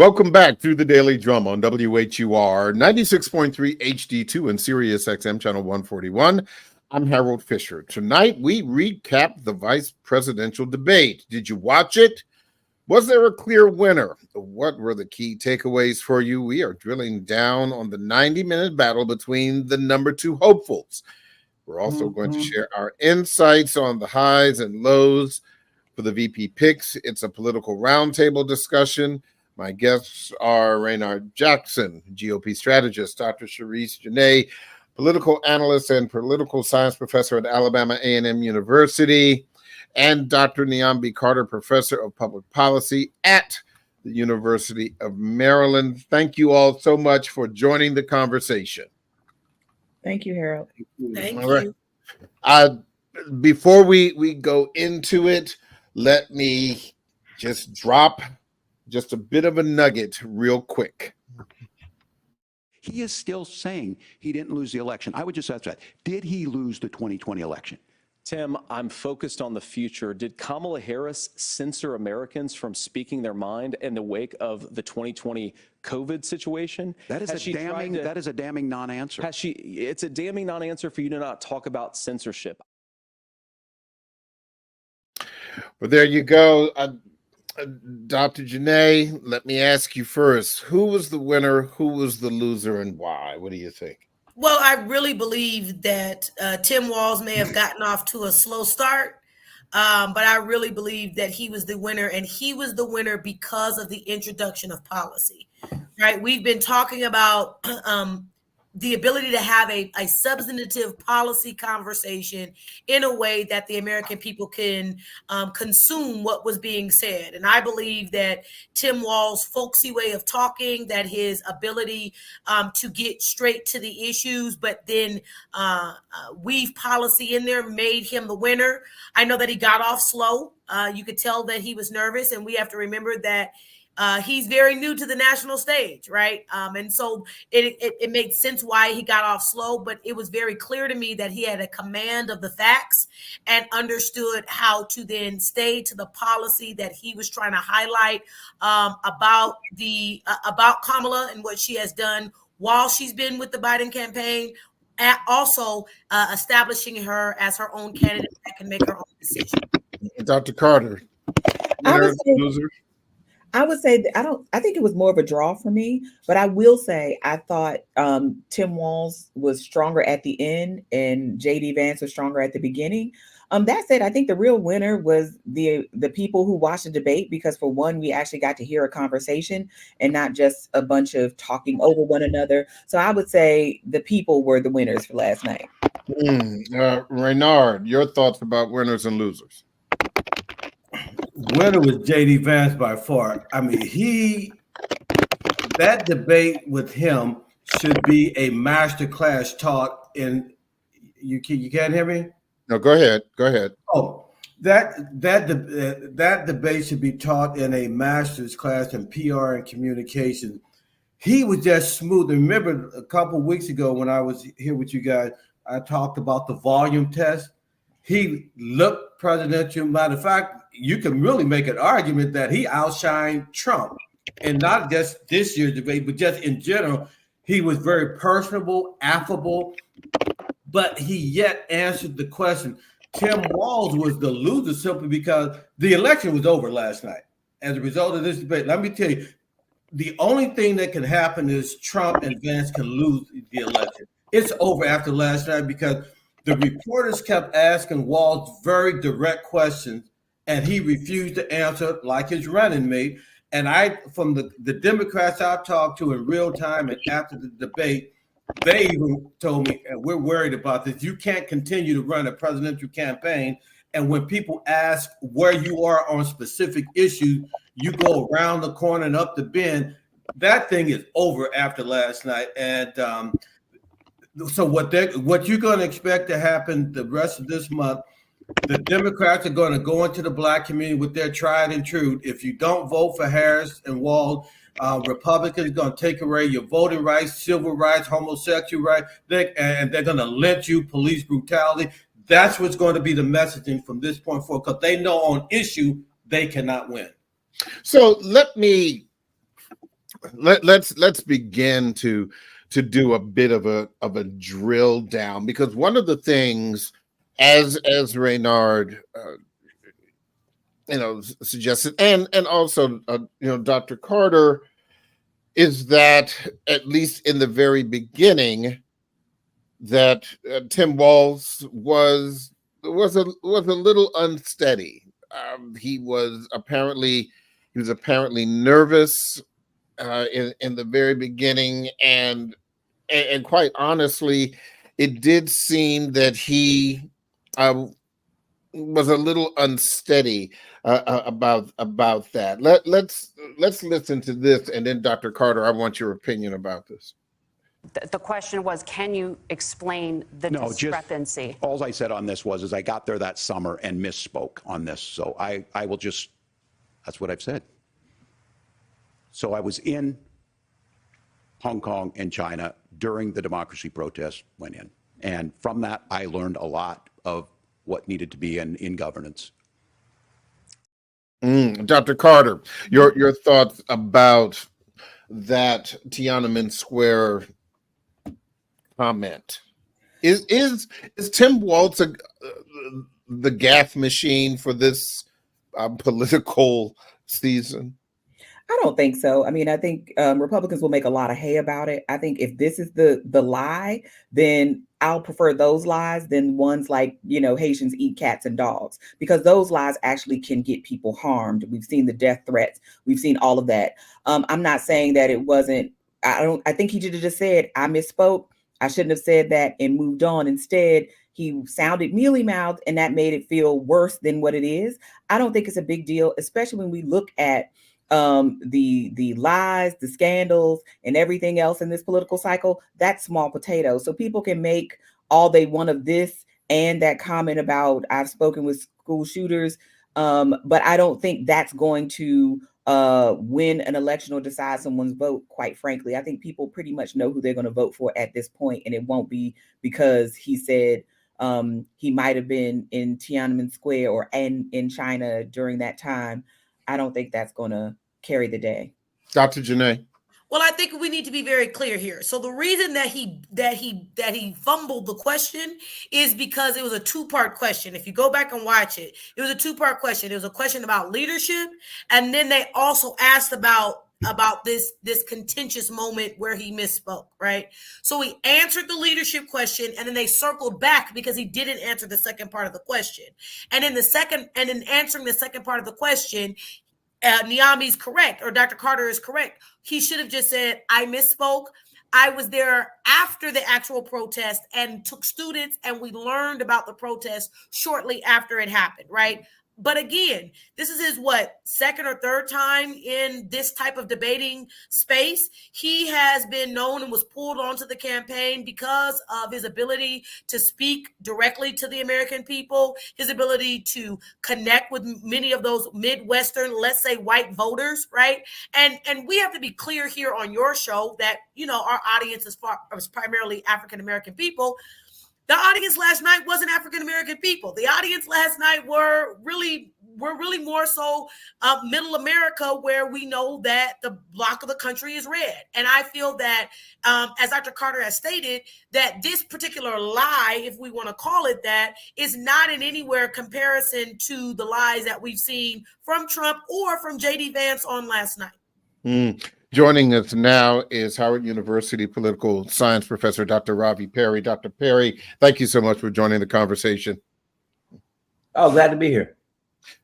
Welcome back through the Daily Drum on WHUR 96.3 HD2 and Sirius XM channel 141. I'm Harold Fisher. Tonight we recap the vice presidential debate. Did you watch it? Was there a clear winner? What were the key takeaways for you? We are drilling down on the 90-minute battle between the number two hopefuls. We're also going to share our insights on the highs and lows for the VP picks. It's a political roundtable discussion. My guests are Raynard Jackson, GOP strategist, Dr. Sharice Janae, political analyst and political science professor at Alabama A&M University, and Dr. Niambi Carter, professor of public policy at the University of Maryland. Thank you all so much for joining the conversation. Thank you, Harold. Thank you. Before we go into it, let me just drop just a bit of a nugget real quick. He is still saying he didn't lose the election. I would just ask that. Did he lose the 2020 election? Tim, I'm focused on the future. Did Kamala Harris censor Americans from speaking their mind in the wake of the 2020 COVID situation? That is a damning non-answer. It's a damning non-answer for you to not talk about censorship. Well, there you go. Dr. Janae, let me ask you first. Who was the winner? Who was the loser, and why? What do you think? Well, I really believe that Tim Walz may have gotten off to a slow start, but I really believe that he was the winner, and he was the winner because of the introduction of policy, right? We've been talking about the ability to have a substantive policy conversation in a way that the American people can consume what was being said. And I believe that Tim Walz's folksy way of talking, that his ability to get straight to the issues, but then weave policy in there made him the winner. I know that he got off slow. You could tell that he was nervous, and we have to remember that he's very new to the national stage, right? And so it made sense why he got off slow, but it was very clear to me that he had a command of the facts and understood how to then stay to the policy that he was trying to highlight about Kamala and what she has done while she's been with the Biden campaign, and also establishing her as her own candidate that can make her own decision. Dr. Carter, loser? I would say that I think it was more of a draw for me, but I will say I thought Tim Walz was stronger at the end and JD Vance was stronger at the beginning. That said, I think the real winner was the people who watched the debate, because for one, we actually got to hear a conversation and not just a bunch of talking over one another. So I would say the people were the winners for last night. Raynard, your thoughts about winners and losers? Winner was JD Vance by far. I mean, that debate with him should be a masterclass taught in. You can't hear me? No, go ahead. Oh, that debate should be taught in a master's class in PR and communication. He was just smooth. Remember a couple of weeks ago when I was here with you guys, I talked about the volume test. He looked presidential. Matter of fact, you can really make an argument that he outshined Trump, and not just this year's debate, but just in general. He was very personable, affable, but he yet answered the question. Tim Walz was the loser simply because the election was over last night. As a result of this debate, let me tell you, the only thing that can happen is Trump and Vance can lose the election. It's over after last night because the reporters kept asking Walz very direct questions, and he refused to answer like his running mate. And from the Democrats I've talked to in real time and after the debate, they even told me, and we're worried about this, you can't continue to run a presidential campaign. And when people ask where you are on specific issues, you go around the corner and up the bend. That thing is over after last night. And so what you're going to expect to happen the rest of this month, the Democrats are going to go into the Black community with their tried and true. If you don't vote for Harris and Walz, Republicans are going to take away your voting rights, civil rights, homosexual rights, and they're going to lynch you, police brutality. That's what's going to be the messaging from this point forward, because they know on issue they cannot win. So let me let's begin to do a bit of a drill down, because one of the things, as Reynard suggested, and also Dr. Carter, is that at least in the very beginning, that Tim Walz was a little unsteady. He was apparently nervous in the very beginning, and quite honestly, it did seem that he was a little unsteady about that. Let's listen to this, and then Dr. Carter, I want your opinion about this. The question was, can you explain the discrepancy? All I said on this was I got there that summer and misspoke on this. So I will just, that's what I've said. So I was in Hong Kong and China during the democracy protests went in. And from that, I learned a lot of what needed to be in governance. Dr. Carter, your thoughts about that Tiananmen Square comment? Is Tim Walz the gaffe machine for this political season? I don't think so. I mean, I think Republicans will make a lot of hay about it. I think if this is the lie, then I'll prefer those lies than ones like, Haitians eat cats and dogs, because those lies actually can get people harmed. We've seen the death threats. We've seen all of that. I'm not saying that it wasn't. I think he should have just said, I misspoke. I shouldn't have said that, and moved on. Instead, he sounded mealy-mouthed, and that made it feel worse than what it is. I don't think it's a big deal, especially when we look at the lies, the scandals, and everything else in this political cycle. That's small potatoes. So people can make all they want of this and that comment about I've spoken with school shooters, but I don't think that's going to win an election or decide someone's vote. Quite frankly, I think people pretty much know who they're going to vote for at this point, and it won't be because he said he might have been in Tiananmen Square or in China during that time. I don't think that's going to carry the day. Dr. Janae. Well, I think we need to be very clear here. So the reason that he fumbled the question is because it was a two-part question. If you go back and watch it, it was a two-part question. It was a question about leadership, and then they also asked about this contentious moment where he misspoke, right? So he answered the leadership question, and then they circled back because he didn't answer the second part of the question. And in answering the second part of the question, Niami's correct, or Dr. Carter is correct. He should have just said, I misspoke. I was there after the actual protest and took students, and we learned about the protest shortly after it happened, right? But again, this is his, second or third time in this type of debating space. He has been known and was pulled onto the campaign because of his ability to speak directly to the American people, his ability to connect with many of those Midwestern, let's say, white voters, right? And we have to be clear here on your show that, our audience is primarily African-American people. The audience last night wasn't African-American people. The audience last night were really more so middle America, where we know that the block of the country is red. And I feel that, as Dr. Carter has stated, that this particular lie, if we want to call it that, is not in anywhere comparison to the lies that we've seen from Trump or from J.D. Vance on last night. Joining us now is Howard University political science professor, Dr. Ravi Perry. Dr. Perry, thank you so much for joining the conversation. Oh, glad to be here.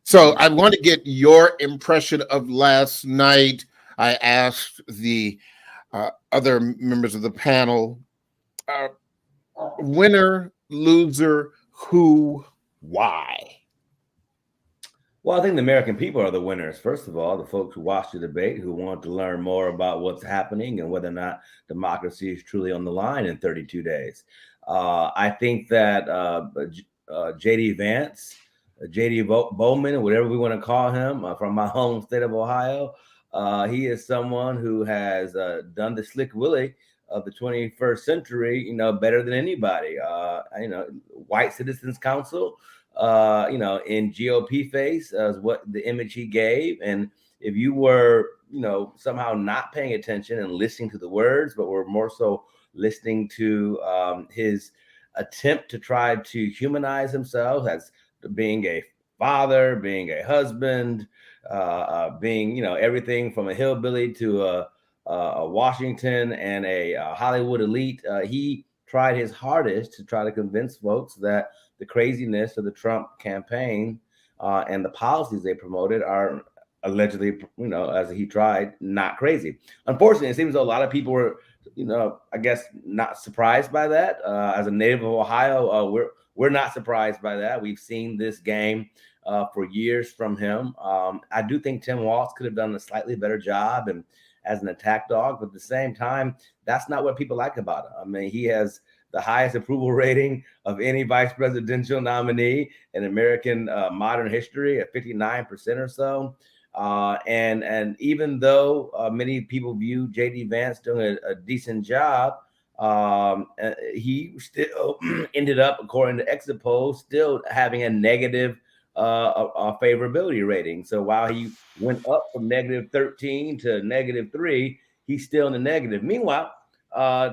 So I want to get your impression of last night. I asked the other members of the panel, winner, loser, who, why? Well, I think the American people are the winners. First of all, the folks who watched the debate, who want to learn more about what's happening and whether or not democracy is truly on the line in 32 days. I think that J.D. Vance, J.D. Bowman, whatever we want to call him, from my home state of Ohio, he is someone who has done the slick Willie of the 21st century, better than anybody. White Citizens Council, in GOP face is what the image he gave. And if you were, somehow not paying attention and listening to the words, but were more so listening to his attempt to try to humanize himself as being a father, being a husband, being, everything from a hillbilly to a Washington and a Hollywood elite. He tried his hardest to try to convince folks that the craziness of the Trump campaign and the policies they promoted are allegedly, as he tried, not crazy. Unfortunately, it seems a lot of people were, I guess, not surprised by that. As a native of Ohio, we're not surprised by that. We've seen this game for years from him. I do think Tim Walz could have done a slightly better job and as an attack dog, but at the same time, that's not what people like about him. I mean, he has the highest approval rating of any vice presidential nominee in American modern history at 59% or so. And even though many people view J.D. Vance doing a decent job, he still ended up, according to exit polls, still having a negative favorability rating. So while he went up from -13 to -3, he's still in the negative. Meanwhile,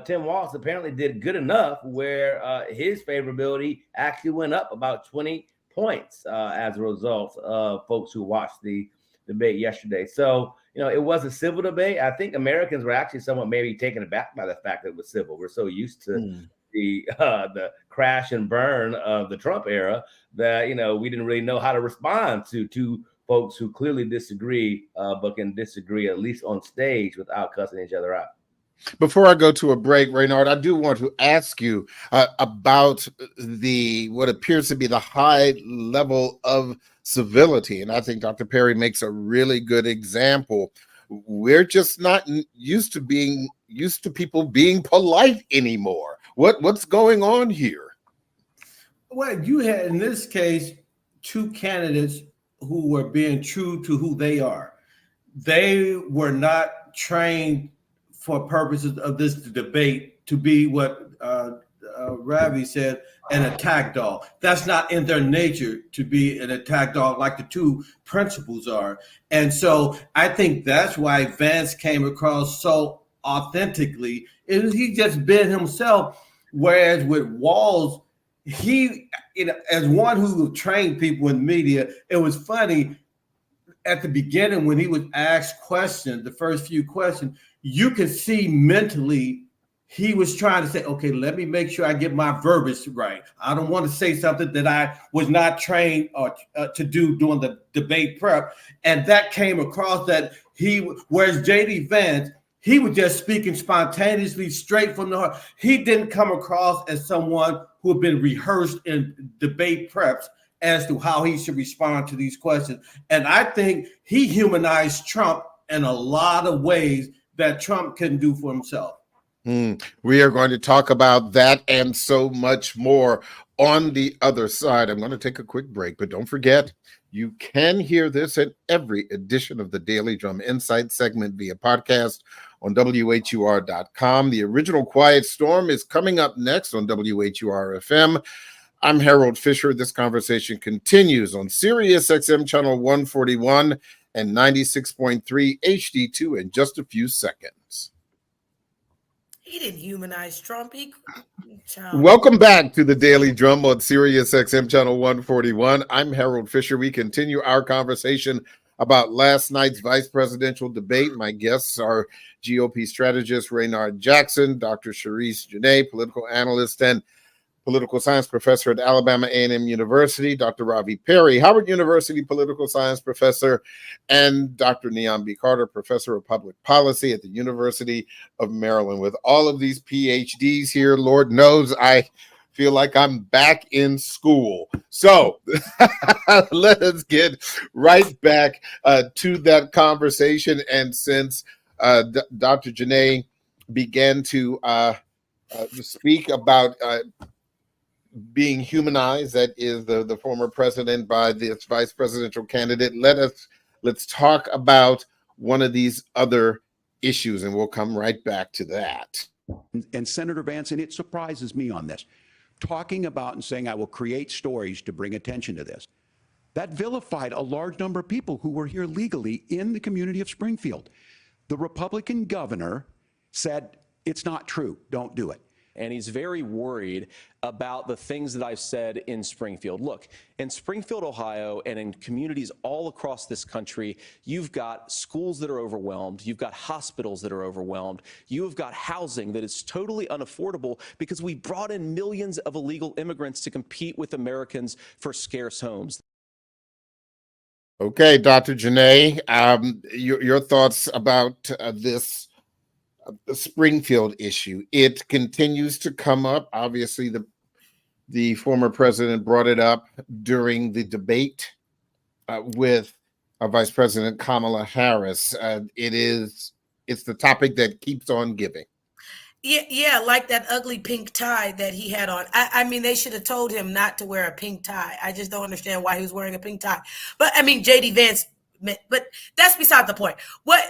Tim Walz apparently did good enough where his favorability actually went up about 20 points as a result of folks who watched the debate yesterday. So, it was a civil debate. I think Americans were actually somewhat maybe taken aback by the fact that it was civil. We're so used to the crash and burn of the Trump era that, we didn't really know how to respond to two folks who clearly disagree, but can disagree at least on stage without cussing each other out. Before I go to a break, Reynard, I do want to ask you about what appears to be the high level of civility. And I think Dr. Perry makes a really good example. We're just not used to people being polite anymore. What's going on here? Well, you had in this case two candidates who were being true to who they are. They were not trained for purposes of this debate to be what Ravi said, an attack dog. That's not in their nature to be an attack dog like the two principals are. And so I think that's why Vance came across so authentically. He just been himself. Whereas with Walz, he, as one who trained people in media, it was funny at the beginning when he would ask questions, the first few questions, you could see mentally he was trying to say, okay, let me make sure I get my verbiage right. I don't want to say something that I was not trained to do during the debate prep. And that came across that whereas J.D. Vance, he was just speaking spontaneously straight from the heart. He didn't come across as someone who had been rehearsed in debate preps as to how he should respond to these questions. And I think he humanized Trump in a lot of ways that Trump couldn't do for himself. We are going to talk about that and so much more on the other side. I'm going to take a quick break, but don't forget, you can hear this at every edition of the Daily Drum Insight segment via podcast on WHUR.com. The original Quiet Storm is coming up next on WHUR-FM. I'm Harold Fisher. This conversation continues on Sirius XM channel 141 and 96.3 HD2 in just a few seconds. He didn't humanize Trump. Welcome back to the Daily Drum on Sirius XM channel 141. I'm Harold Fisher. We continue our conversation about last night's vice presidential debate. My guests are GOP strategist Reynard Jackson, Dr. Sharice Janae, political analyst and political science professor at Alabama A&M University, Dr. Ravi Perry, Howard University political science professor, and Dr. Neon B. Carter, professor of public policy at the University of Maryland. With all of these PhDs here, Lord knows I feel like I'm back in school. So let us get right back to that conversation. And since Dr. Janae began to speak about being humanized, that is the former president by this vice presidential candidate, let's talk about one of these other issues, and we'll come right back to that. And Senator Vance, and it surprises me on this, talking about and saying, I will create stories to bring attention to this. That vilified a large number of people who were here legally in the community of Springfield. The Republican governor said, it's not true, don't do it. And he's very worried about the things that I've said in Springfield. Look, in Springfield, Ohio, and in communities all across this country, you've got schools that are overwhelmed. You've got hospitals that are overwhelmed. You've got housing that is totally unaffordable because we brought in millions of illegal immigrants to compete with Americans for scarce homes. Okay, Dr. Janae, your thoughts about this Springfield issue. It continues to come up. Obviously, the former president brought it up during the debate with Vice President Kamala Harris. It's the topic that keeps on giving. Yeah, like that ugly pink tie that he had on. I mean, they should have told him not to wear a pink tie. I just don't understand why he was wearing a pink tie. But I mean, JD Vance, but that's beside the point. What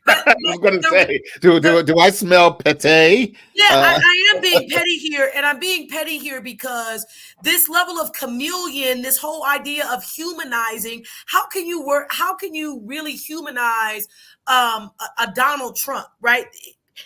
I was going to say, do I smell pate? Yeah, I am being petty here, and I'm being petty here because this level of chameleon, this whole idea of humanizing, how can you really humanize a Donald Trump, right?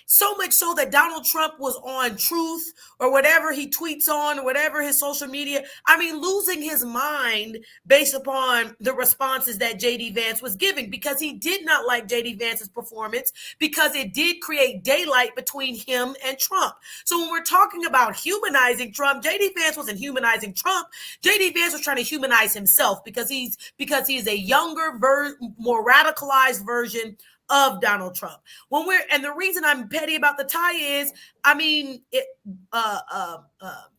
So much so that Donald Trump was on Truth or whatever he tweets on or whatever his social media. I mean, losing his mind based upon the responses that JD Vance was giving because he did not like JD Vance's performance because it did create daylight between him and Trump. So when we're talking about humanizing Trump, JD Vance wasn't humanizing Trump. JD Vance was trying to humanize himself because he's a younger, more radicalized version of Donald Trump. And the reason I'm petty about the tie is, I mean,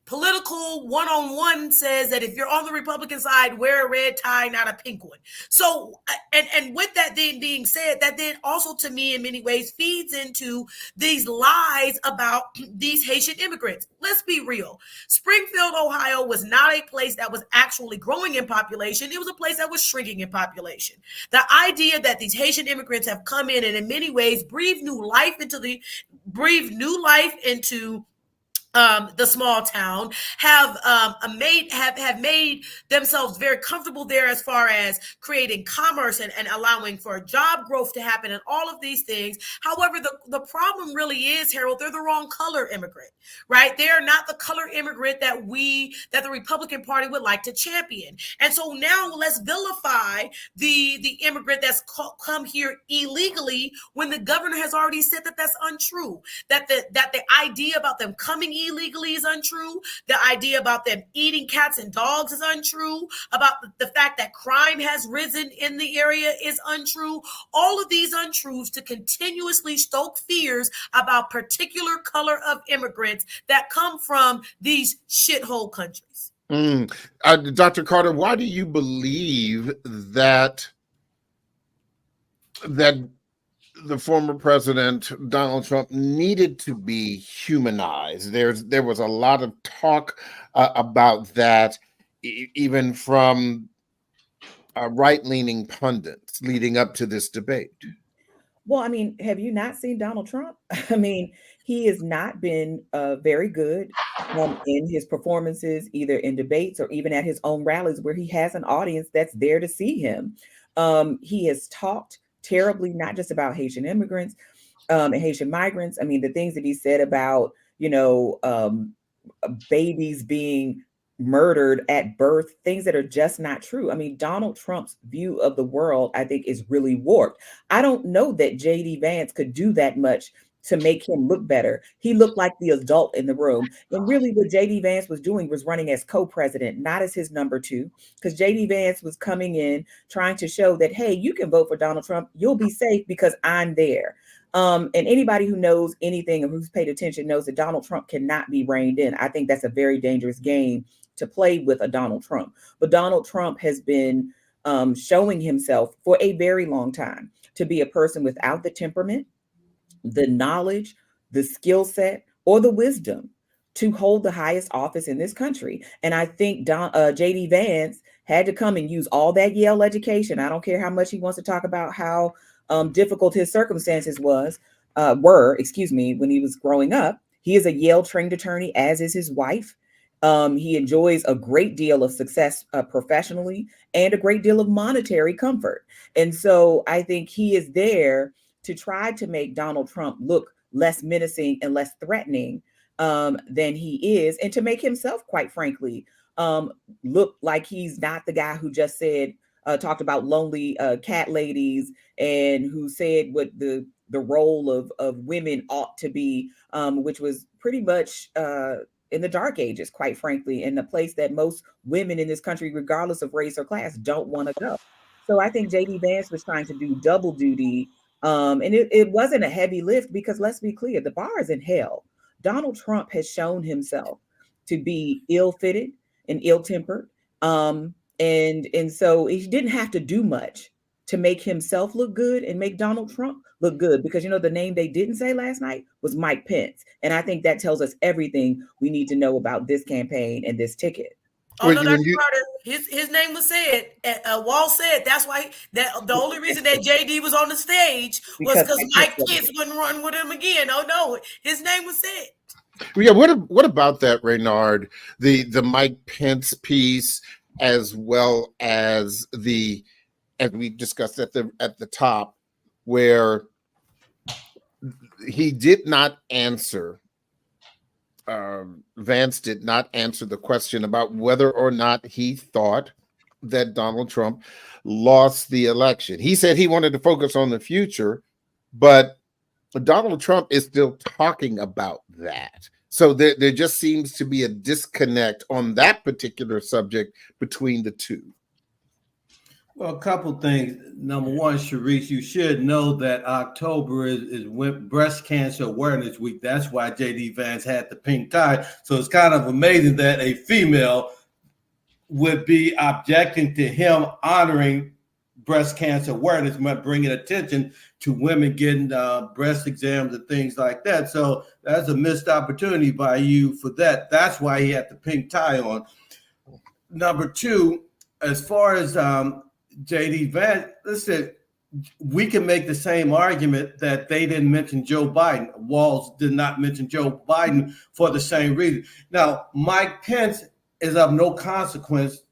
political one-on-one says that if you're on the Republican side, wear a red tie, not a pink one. So, and with that then being said, that then also to me in many ways feeds into these lies about these Haitian immigrants. Let's be real. Springfield, Ohio was not a place that was actually growing in population. It was a place that was shrinking in population. The idea that these Haitian immigrants have come in and in many ways breathed new life into the small town, have made themselves very comfortable there as far as creating commerce and allowing for job growth to happen and all of these things. However, the problem really is, Harold, they're the wrong color immigrant, right? They're not the color immigrant that the Republican Party would like to champion. And so now let's vilify the immigrant that's come here illegally when the governor has already said that that's untrue, that the idea about them coming illegally is untrue. The idea about them eating cats and dogs is untrue. About the fact that crime has risen in the area is untrue. All of these untruths to continuously stoke fears about particular color of immigrants that come from these shithole countries. Dr. Carter, why do you believe that the former president, Donald Trump, needed to be humanized? There was a lot of talk about that, even from right-leaning pundits leading up to this debate. Well, I mean, have you not seen Donald Trump? I mean, he has not been very good in his performances, either in debates or even at his own rallies where he has an audience that's there to see him. He has talked terribly, not just about Haitian immigrants and Haitian migrants. I mean, the things that he said about, babies being murdered at birth, things that are just not true. I mean, Donald Trump's view of the world, I think, is really warped. I don't know that JD Vance could do that much to make him look better. He looked like the adult in the room. And really what JD Vance was doing was running as co-president, not as his number two, because JD Vance was coming in trying to show that, hey, you can vote for Donald Trump. You'll be safe because I'm there. And anybody who knows anything or who's paid attention knows that Donald Trump cannot be reined in. I think that's a very dangerous game to play with a Donald Trump. But Donald Trump has been showing himself for a very long time to be a person without the temperament, the knowledge, the skill set, or the wisdom to hold the highest office in this country. And I think JD Vance had to come and use all that Yale education. I don't care how much he wants to talk about how difficult his circumstances were, when he was growing up. He is a Yale trained attorney, as is his wife. He enjoys a great deal of success professionally and a great deal of monetary comfort. And so I think he is there to try to make Donald Trump look less menacing and less threatening than he is, and to make himself, quite frankly, look like he's not the guy who just said, talked about lonely cat ladies, and who said what the role of women ought to be, which was pretty much in the dark ages, quite frankly, in the place that most women in this country, regardless of race or class, don't want to go. So I think JD Vance was trying to do double duty. And it wasn't a heavy lift, because let's be clear, the bar is in hell. Donald Trump has shown himself to be ill-fitted and ill-tempered. And so he didn't have to do much to make himself look good and make Donald Trump look good, because, you know, the name they didn't say last night was Mike Pence. And I think that tells us everything we need to know about this campaign and this ticket. Oh, no, Dr. Carter, his name was said. Wall said that's why the only reason that JD was on the stage was because Mike Pence wouldn't run with him again. Oh no, his name was said. Yeah, what about that, Reynard? The Mike Pence piece, as well as as we discussed at the top, where he did not answer. Vance did not answer the question about whether or not he thought that Donald Trump lost the election. He said he wanted to focus on the future, but Donald Trump is still talking about that. So there just seems to be a disconnect on that particular subject between the two. Well, a couple things. Number one, Sharice, you should know that October is Breast Cancer Awareness Week. That's why JD Vance had the pink tie. So it's kind of amazing that a female would be objecting to him honoring breast cancer awareness, bringing attention to women getting breast exams and things like that. So that's a missed opportunity by you for that. That's why he had the pink tie on. Number two, as far as JD Vance, listen, we can make the same argument that they didn't mention Joe Biden. Walls did not mention Joe Biden for the same reason. Now, Mike Pence is of no consequence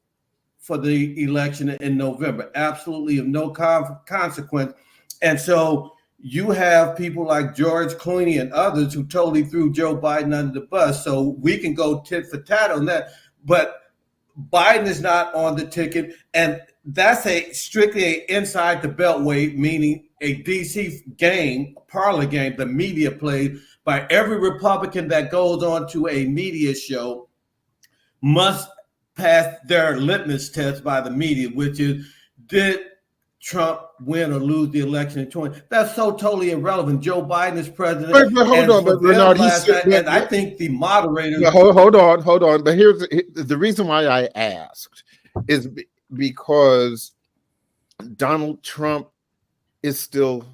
for the election in November, absolutely of no consequence. And so you have people like George Clooney and others who totally threw Joe Biden under the bus. So we can go tit for tat on that. But Biden is not on the ticket, and that's strictly inside the beltway, meaning a DC game, a parlor game, the media plays by every Republican that goes on to a media show must pass their litmus test by the media, which is, did Trump win or lose the election in 2020? That's so totally irrelevant. Joe Biden is president. But hold on, but Bernard, and I think the moderator. Hold on. But here's the reason why I asked is because Donald Trump is still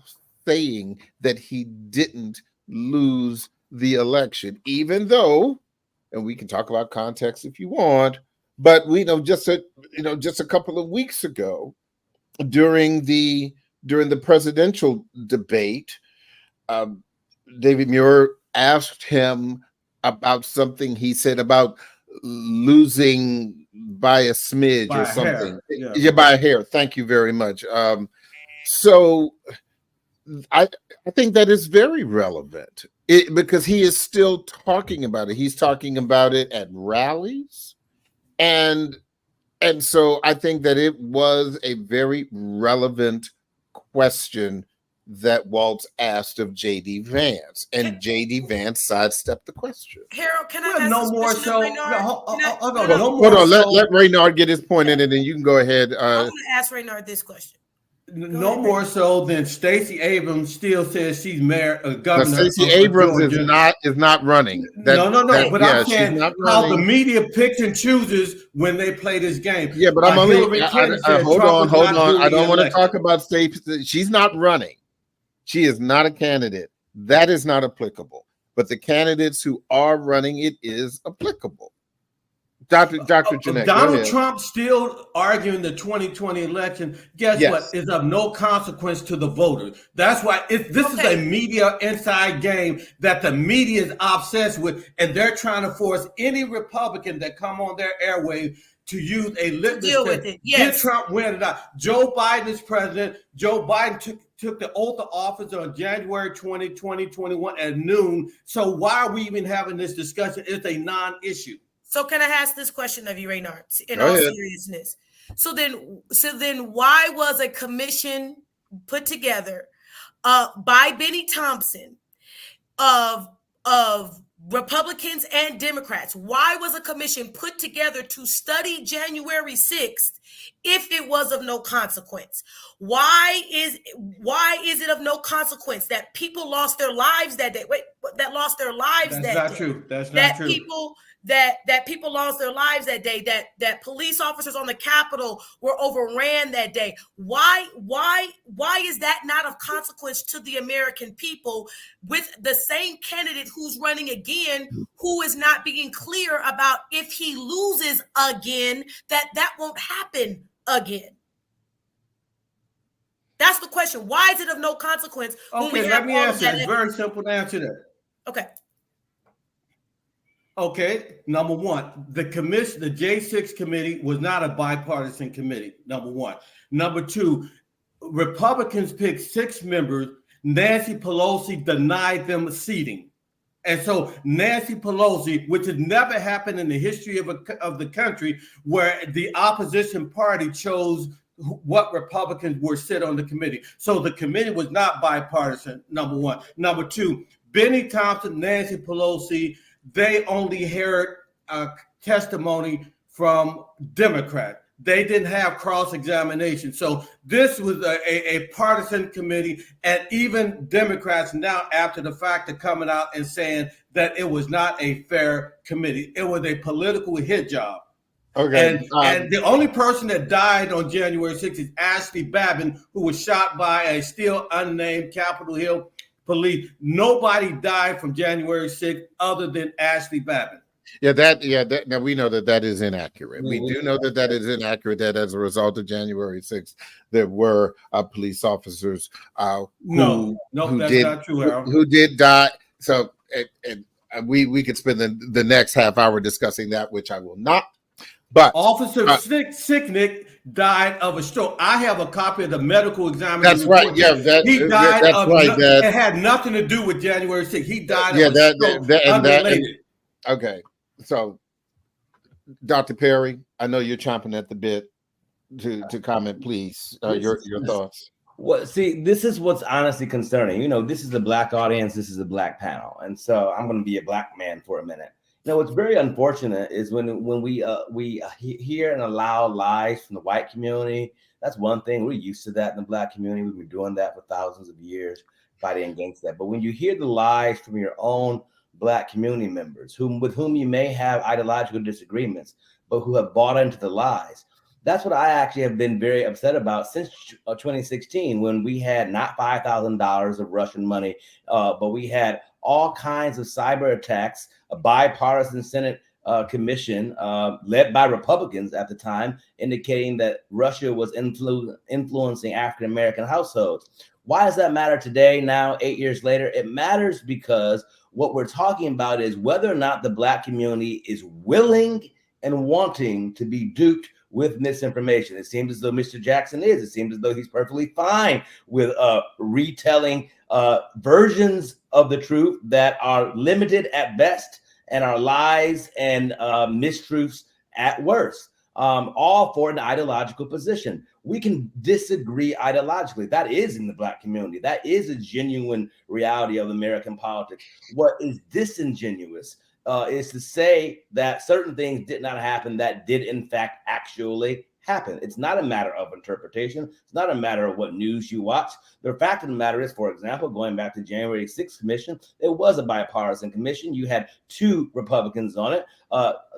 saying that he didn't lose the election, even though, and we can talk about context if you want, but we know just a couple of weeks ago, during the presidential debate, David Muir asked him about something he said about losing by a smidge or something. Yeah, by a hair. Thank you very much. So I think that is very relevant because he is still talking about it. He's talking about it at rallies, and so I think that it was a very relevant question that Waltz asked of JD Vance, and JD Vance sidestepped the question. Harold, can I ask no more so? Hold on. Let Reynard get his point in, and then you can go ahead. I want to ask Reynard this question. No more so than Stacey Abrams still says she's mayor, governor. Stacey Abrams is not running. No. But I'm saying how the media picks and chooses when they play this game. Yeah, but I'm only hold on. I don't want to talk about Stacey. She's not running. She is not a candidate. That is not applicable. But the candidates who are running, it is applicable. Dr. Jeanette, go Donald ahead. Trump still arguing the 2020 election. Guess Yes. what? Is of no consequence to the voters. That's why this is a media inside game that the media is obsessed with, and they're trying to force any Republican that come on their airwave to use a litmus deal test. with it. Yes. Did Trump win or not? Joe Biden is president. Joe Biden took the oath of office on January 20, 2021 at noon. So why are we even having this discussion? It's a non-issue. So can I ask this question of you, Raynard, in Go all ahead. seriousness? So then why was a commission put together by Benny Thompson of Republicans and Democrats? Why was a commission put together to study January 6th if it was of no consequence? Why is it of no consequence that people lost their lives that day? That's not true. That's not true. That people lost their lives that day, that police officers on the Capitol were overran that day. Why is that not of consequence to the American people with the same candidate who's running again, who is not being clear about if he loses again, that won't happen again? That's the question. Why is it of no consequence? Okay, let me answer. It's very simple to answer that. Okay, number one, the commission, the J6 committee was not a bipartisan committee, number one. Number two, Republicans picked 6 members. Nancy Pelosi denied them seating. And so Nancy Pelosi, which has never happened in the history of the country, where the opposition party chose what Republicans would sit on the committee. So the committee was not bipartisan, number one. Number two, Benny Thompson, Nancy Pelosi, they only heard testimony from Democrats. They didn't have cross-examination. So this was a partisan committee, and even Democrats now, after the fact, are coming out and saying that it was not a fair committee. It was a political hit job. Okay. And the only person that died on January 6th is Ashley Babin, who was shot by a still unnamed Capitol Hill police. Nobody died from January 6th other than Ashley Babin. Now we know that is inaccurate. We do know that is inaccurate, that as a result of January 6th, there were police officers who not true, Harold. Who did die. So we could spend the next half hour discussing that, which I will not. But Officer Sicknick died of a stroke. I have a copy of the medical examination. That's right. Yeah, he died that's of. Right, it had nothing to do with January 6th. He died of a stroke. Unrelated. Okay, so Dr. Perry, I know you're chomping at the bit to comment. Please, your thoughts. Well, see, this is what's honestly concerning. You know, this is a Black audience. This is a Black panel, and so I'm going to be a Black man for a minute. You know, what's very unfortunate is when we hear and allow lies from the white community. That's one thing. We're used to that in the Black community. We've been doing that for thousands of years, fighting against that. But when you hear the lies from your own Black community members, with whom you may have ideological disagreements, but who have bought into the lies, that's what I actually have been very upset about since 2016, when we had not $5,000 of Russian money, but we had all kinds of cyber attacks, a bipartisan Senate commission led by Republicans at the time, indicating that Russia was influencing African-American households. Why does that matter today, now, 8 years later? It matters because what we're talking about is whether or not the Black community is willing and wanting to be duped with misinformation. It seems as though Mr. Jackson is. It seems as though he's perfectly fine with retelling versions of the truth that are limited at best and are lies and mistruths at worst, all for an ideological position. We can disagree ideologically. That is in the Black community. That is a genuine reality of American politics. What is disingenuous is to say that certain things did not happen that did in fact actually happen. It's not a matter of interpretation. It's not a matter of what news you watch. The fact of the matter is, for example, going back to January 6th commission, it was a bipartisan commission. You had 2 Republicans on it.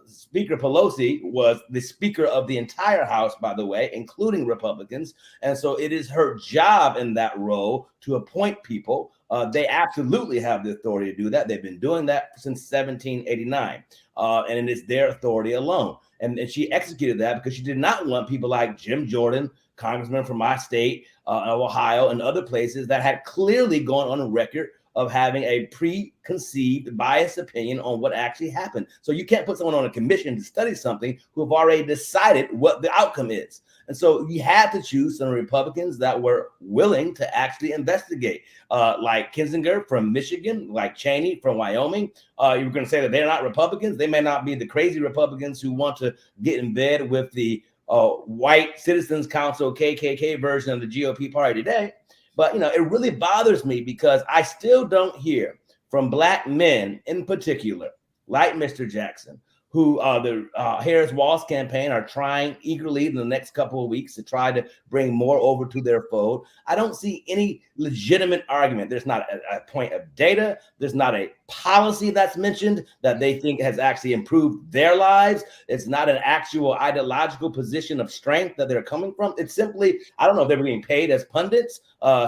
Speaker Pelosi was the Speaker of the entire House, by the way, including Republicans. And so it is her job in that role to appoint people They absolutely have the authority to do that. They've been doing that since 1789, and it is their authority alone. And she executed that because she did not want people like Jim Jordan, congressman from my state, Ohio, and other places that had clearly gone on record of having a preconceived biased opinion on what actually happened. So you can't put someone on a commission to study something who have already decided what the outcome is. And so you had to choose some Republicans that were willing to actually investigate, like Kinzinger from Michigan, like Cheney from Wyoming. You were going to say that they're not Republicans. They may not be the crazy Republicans who want to get in bed with the white Citizens Council KKK version of the GOP party today. But, you know, it really bothers me because I still don't hear from Black men in particular, like Mr. Jackson, who the Harris-Walz campaign are trying eagerly in the next couple of weeks to try to bring more over to their fold. I don't see any legitimate argument. There's not a point of data. There's not a policy that's mentioned that they think has actually improved their lives. It's not an actual ideological position of strength that they're coming from. It's simply, I don't know if they're being paid as pundits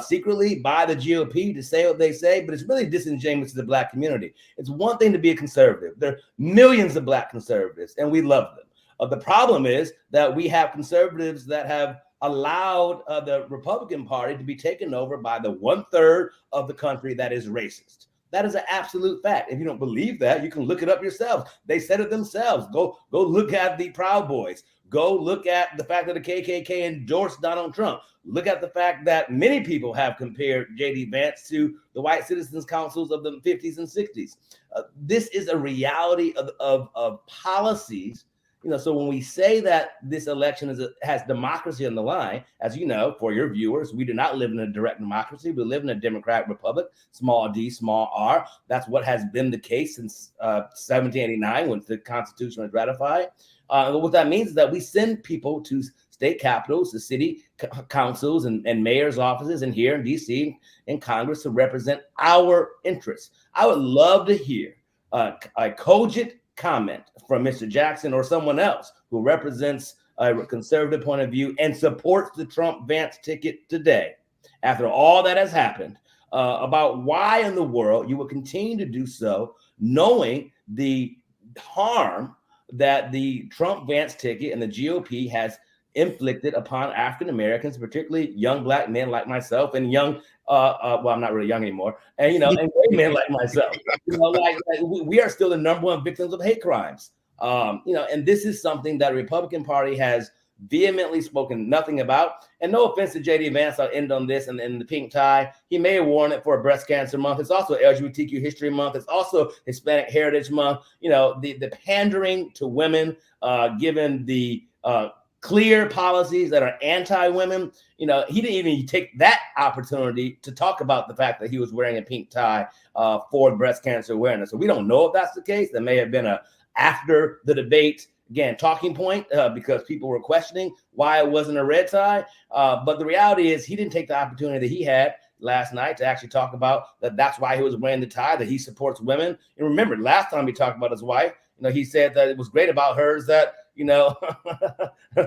secretly by the GOP to say what they say, but it's really disingenuous to the Black community. It's one thing to be a conservative. There are millions of Black conservatives, and we love them. The problem is that we have conservatives that have allowed the Republican Party to be taken over by the 1/3 of the country that is racist. That is an absolute fact. If you don't believe that, you can look it up yourself. They said it themselves. Go look at the Proud Boys. Go look at the fact that the KKK endorsed Donald Trump. Look at the fact that many people have compared J.D. Vance to the white citizens councils of the 50s and 60s. This is a reality of policies. You know, so when we say that this election has democracy on the line, as you know, for your viewers, we do not live in a direct democracy. We live in a democratic republic, small d, small r. That's what has been the case since 1789 when the Constitution was ratified. What that means is that we send people to state capitals, the city councils and mayor's offices, and here in DC in Congress to represent our interests. I would love to hear a cogent comment from Mr. Jackson or someone else who represents a conservative point of view and supports the Trump-Vance ticket today, after all that has happened, about why in the world you will continue to do so, knowing the harm that the Trump-Vance ticket and the GOP has inflicted upon African Americans, particularly young Black men like myself and young, well, I'm not really young anymore, and you know, and gay men like myself. You know, like we are still the #1 victims of hate crimes. You know, and this is something that the Republican Party has vehemently spoken nothing about. And no offense to J.D. Vance, I'll end on this, and the pink tie. He may have worn it for a breast cancer month. It's also LGBTQ History Month. It's also Hispanic Heritage Month. You know, the pandering to women, given the clear policies that are anti-women. You know, he didn't even take that opportunity to talk about the fact that he was wearing a pink tie for breast cancer awareness. So we don't know if that's the case. There may have been a after the debate, again, talking point because people were questioning why it wasn't a red tie. But the reality is he didn't take the opportunity that he had last night to actually talk about that. That's why he was wearing the tie, that he supports women. And remember, last time he talked about his wife, you know, he said that it was great about her is that, you know,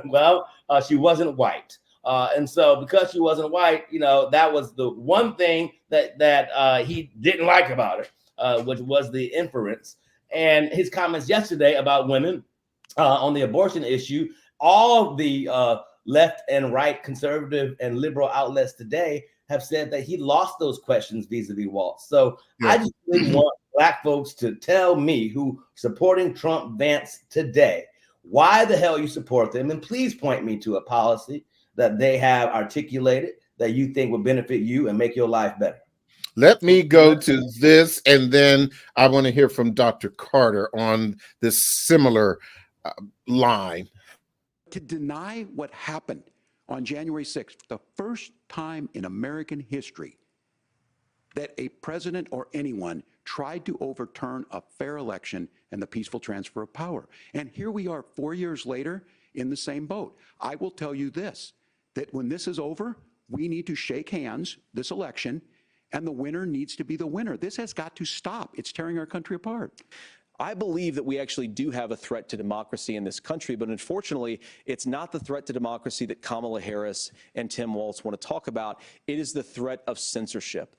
well, she wasn't white. And so because she wasn't white, you know, that was the one thing that he didn't like about her, which was the inference. And his comments yesterday about women on the abortion issue, all the left and right conservative and liberal outlets today have said that he lost those questions vis-a-vis Walz. So yeah. I just really want Black folks to tell me who supporting Trump-Vance today, why the hell you support them, and please point me to a policy that they have articulated that you think will benefit you and make your life better. Let me go to this, and then I want to hear from Dr. Carter on this similar line. To deny what happened on January 6th, the first time in American history that a president or anyone tried to overturn a fair election and the peaceful transfer of power. And here we are 4 years later in the same boat. I will tell you this, that when this is over, we need to shake hands this election, and the winner needs to be the winner. This has got to stop. It's tearing our country apart. I believe that we actually do have a threat to democracy in this country, but unfortunately, it's not the threat to democracy that Kamala Harris and Tim Walz want to talk about. It is the threat of censorship.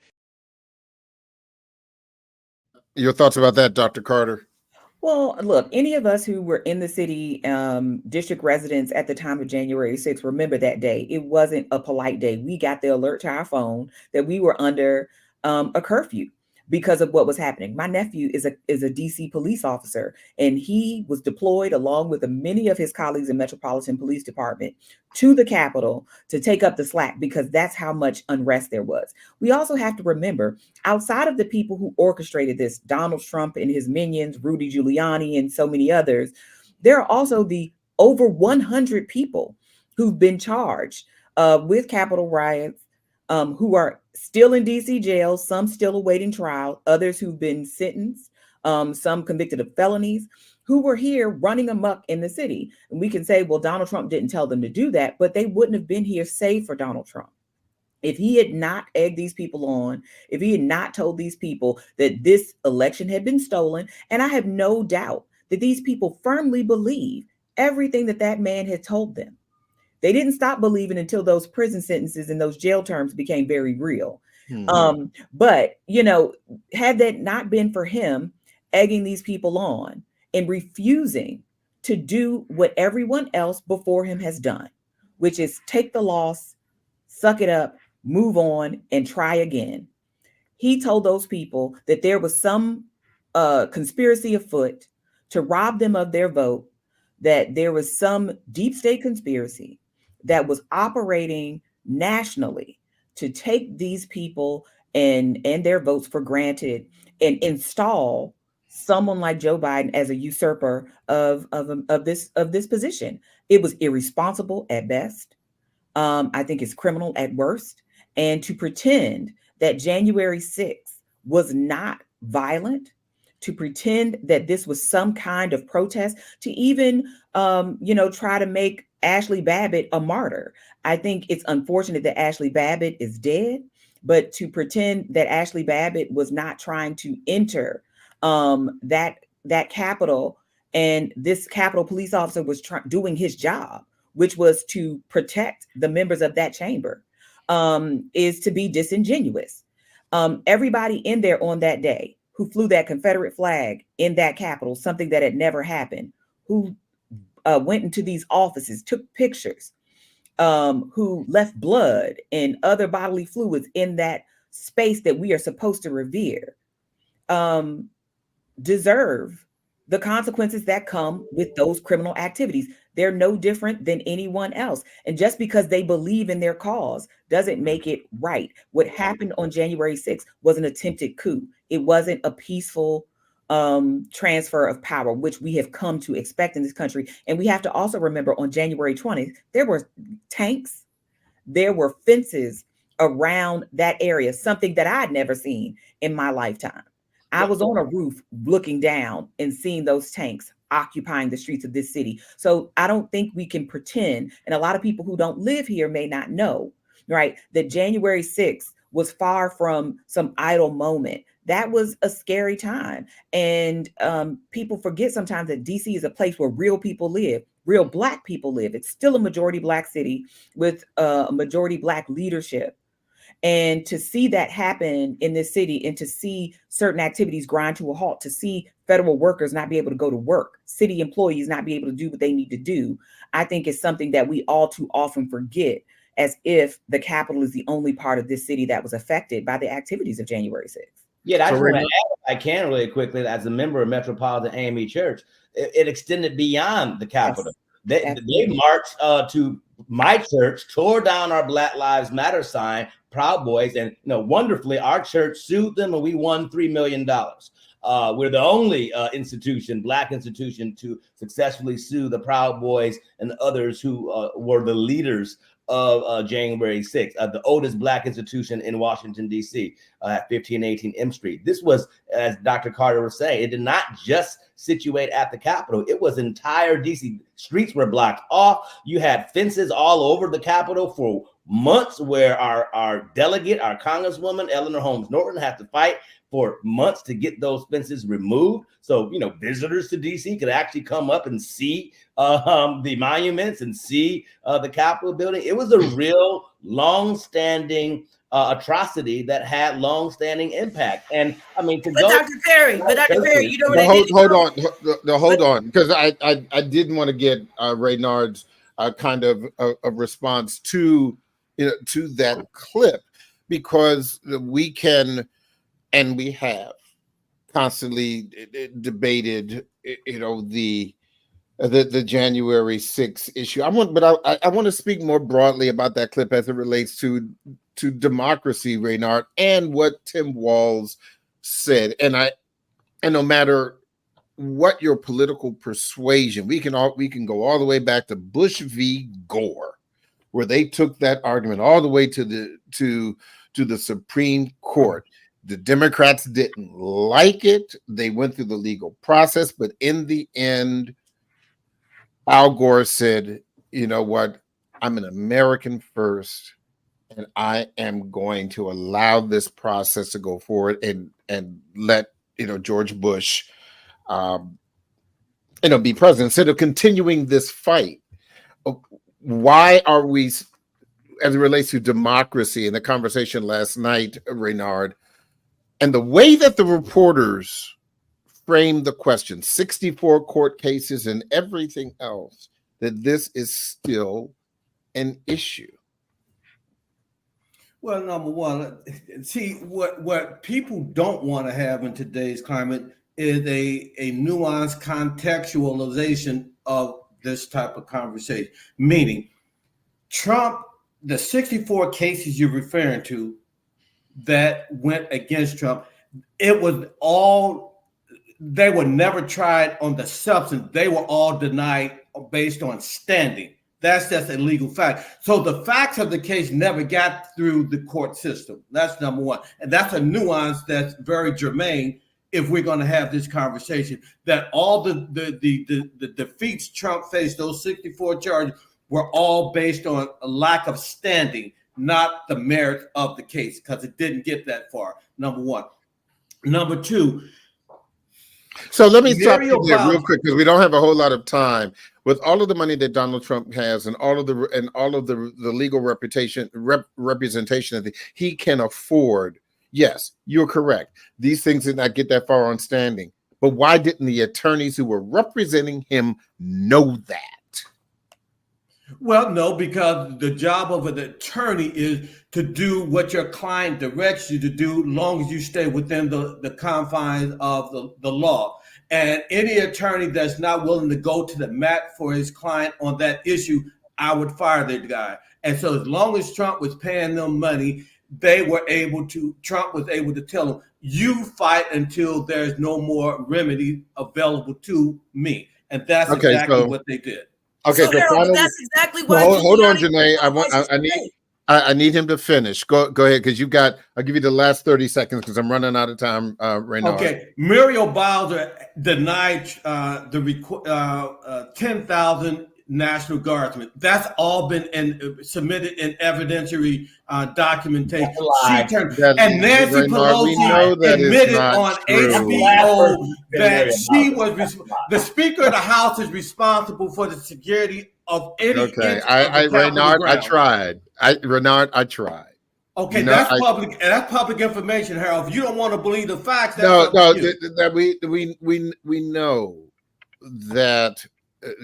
Your thoughts about that, Dr. Carter? Well, look, any of us who were in the city district residents at the time of January 6th, remember that day. It wasn't a polite day. We got the alert to our phone that we were under a curfew because of what was happening. My nephew is a DC police officer, and he was deployed along with many of his colleagues in Metropolitan Police Department to the Capitol to take up the slack because that's how much unrest there was. We also have to remember, outside of the people who orchestrated this, Donald Trump and his minions, Rudy Giuliani, and so many others, there are also the over 100 people who've been charged with Capitol riots, who are still in DC jails, some still awaiting trial, others who've been sentenced, some convicted of felonies, who were here running amok in the city. And we can say, well, Donald Trump didn't tell them to do that, but they wouldn't have been here save for Donald Trump. If he had not egged these people on, if he had not told these people that this election had been stolen, and I have no doubt that these people firmly believe everything that that man had told them. They didn't stop believing until those prison sentences and those jail terms became very real. But, you know, had that not been for him egging these people on and refusing to do what everyone else before him has done, which is take the loss, suck it up, move on, and try again. He told those people that there was some conspiracy afoot to rob them of their vote, that there was some deep state conspiracy that was operating nationally to take these people and their votes for granted and install someone like Joe Biden as a usurper of this position. It was irresponsible at best. I think it's criminal at worst. And to pretend that January 6th was not violent, to pretend that this was some kind of protest, to even try to make Ashley Babbitt a martyr. I think it's unfortunate that Ashley Babbitt is dead, but to pretend that Ashley Babbitt was not trying to enter that Capitol, and this Capitol police officer was doing his job, which was to protect the members of that chamber, is to be disingenuous. Everybody in there on that day who flew that Confederate flag in that Capitol, something that had never happened, who went into these offices, took pictures, who left blood and other bodily fluids in that space that we are supposed to revere, deserve the consequences that come with those criminal activities. They're no different than anyone else. And just because they believe in their cause doesn't make it right. What happened on January 6th was an attempted coup. It wasn't a peaceful transfer of power, which we have come to expect in this country. And we have to also remember on January 20th, there were tanks, there were fences around that area, something that I'd never seen in my lifetime. I was on a roof looking down and seeing those tanks occupying the streets of this city. So I don't think we can pretend, and a lot of people who don't live here may not know, right, that January 6th was far from some idle moment. That was a scary time. And people forget sometimes that DC is a place where real people live, real Black people live. It's still a majority Black city with a majority Black leadership. And to see that happen in this city, and to see certain activities grind to a halt, to see federal workers not be able to go to work, city employees not be able to do what they need to do, I think is something that we all too often forget, as if the Capitol is the only part of this city that was affected by the activities of January 6th. Yeah, I just want to add, if I can really quickly, as a member of Metropolitan AME Church, it extended beyond the Capitol. Yes, they marched to my church, tore down our Black Lives Matter sign, Proud Boys, and wonderfully, our church sued them and we won $3 million. We're the only Black institution to successfully sue the Proud Boys and others who were the leaders of January 6th, the oldest Black institution in Washington, D.C., at 1518 M Street. This was, as Dr. Carter was saying, it did not just situate at the Capitol. It was entire D.C. Streets were blocked off. You had fences all over the Capitol for months, where our delegate, our Congresswoman, Eleanor Holmes Norton, had to fight for months to get those fences removed. So, visitors to DC could actually come up and see the monuments and see the Capitol building. It was a real long-standing atrocity that had long-standing impact. And I mean, Dr. Perry, you know what? Hold on, because I didn't want to get Raynard's kind of a response to that clip, because we can and we have constantly debated, the January 6th issue. I want to speak more broadly about that clip as it relates to democracy, Raynard, and what Tim Walz said. And no matter what your political persuasion, we can go all the way back to Bush v. Gore, where they took that argument all the way to the Supreme Court. The Democrats didn't like it. They went through the legal process, but in the end, Al Gore said, "You know what? I'm an American first, and I am going to allow this process to go forward and let George Bush, be president instead of continuing this fight." Why are we, as it relates to democracy and the conversation last night, Raynard, and the way that the reporters framed the question, 64 court cases and everything else, that this is still an issue? Well, number one, see, what people don't want to have in today's climate is a nuanced contextualization of this type of conversation. Meaning, Trump, the 64 cases you're referring to that went against Trump, it was all, they were never tried on the substance. They were all denied based on standing. That's just a legal fact. So the facts of the case never got through the court system. That's number one. And that's a nuance that's very germane if we're going to have this conversation, that all the defeats Trump faced, those 64 charges, were all based on a lack of standing, not the merit of the case, because it didn't get that far, number one. Number two. So let me stop you there real quick, because we don't have a whole lot of time. With all of the money that Donald Trump has and all of the legal representation that he can afford, yes, you're correct. These things did not get that far on standing. But why didn't the attorneys who were representing him know that? Well, no, because the job of an attorney is to do what your client directs you to do, long as you stay within the confines of the law. And any attorney that's not willing to go to the mat for his client on that issue, I would fire that guy. And so as long as Trump was paying them money, Trump was able to tell them, you fight until there's no more remedy available to me. And that's exactly what they did. Okay, so Harold, that's exactly what. Hold on, Janae. I need him to finish. Go ahead, because I'll give you the last 30 seconds because I'm running out of time right now. Okay, Muriel Bowser denied the 10,000 National Guardsmen. That's all been submitted in evidentiary documentation. And Nancy Pelosi admitted on HBO that she was the Speaker of the House is responsible for the security of any. Okay, Renard, I tried. I tried. Okay, that's public. That's public information, Harold. If you don't want to believe the facts, we know that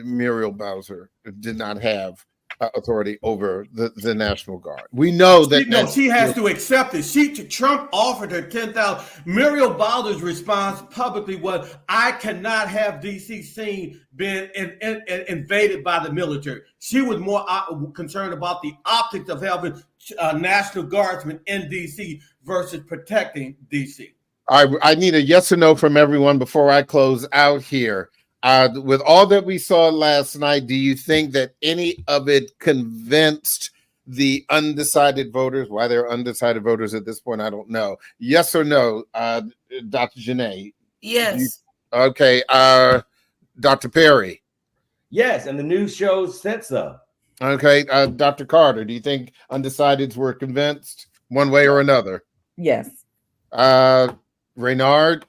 Muriel Bowser did not have authority over the National Guard. We know that. She has to accept it. Trump offered her 10,000. Muriel Bowser's response publicly was, "I cannot have D.C. seen being invaded by the military." She was more concerned about the optics of having National Guardsmen in D.C. versus protecting D.C. I need a yes or no from everyone before I close out here. With all that we saw last night, do you think that any of it convinced the undecided voters? Why they're undecided voters at this point, I don't know. Yes or no, Dr. Janae? Yes. Okay. Dr. Perry? Yes, and the news shows said so. Okay. Dr. Carter, do you think undecideds were convinced one way or another? Yes. Raynard?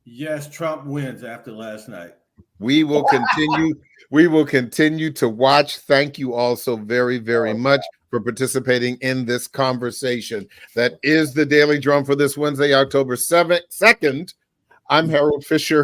Yes, Trump wins after last night. We will continue. We will continue to watch. Thank you all so very, very much for participating in this conversation. That is the Daily Drum for this Wednesday, October 2nd. I'm Harold Fisher.